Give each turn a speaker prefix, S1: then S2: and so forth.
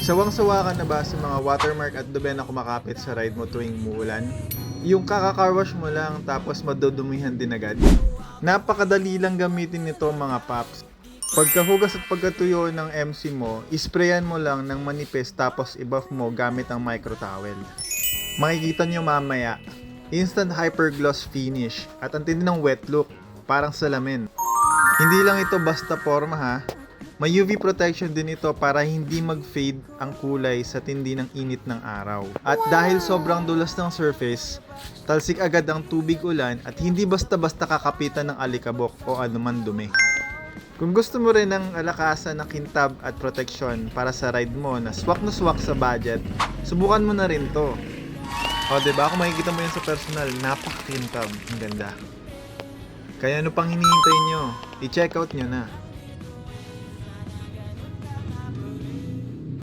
S1: Sawang-sawa ka na ba sa mga watermark at dube na kumakapit sa ride mo tuwing muulan? Yung kaka-carwash mo lang tapos madudumihan din agad? Napakadali lang gamitin nito mga paps. Pagkahugas at pagkatuyo ng MC mo, isprayan mo lang ng manipis tapos i-buff mo gamit ang micro towel. Makikita nyo mamaya, instant hypergloss finish at ang tindi ng wet look, parang salamin. Hindi lang ito basta forma ha. May UV protection din ito para hindi mag-fade ang kulay sa tindi ng init ng araw. At dahil sobrang dulas ng surface, talsik agad ang tubig ulan at hindi basta-basta kakapitan ng alikabok o anuman dumi. Kung gusto mo rin ng alakasan na kintab at protection para sa ride mo na swak sa budget, subukan mo na rin to. O diba, kung makikita mo yun sa personal, napaka-kintab. Ang ganda. Kaya ano pang hinihintay nyo? I-check out nyo na.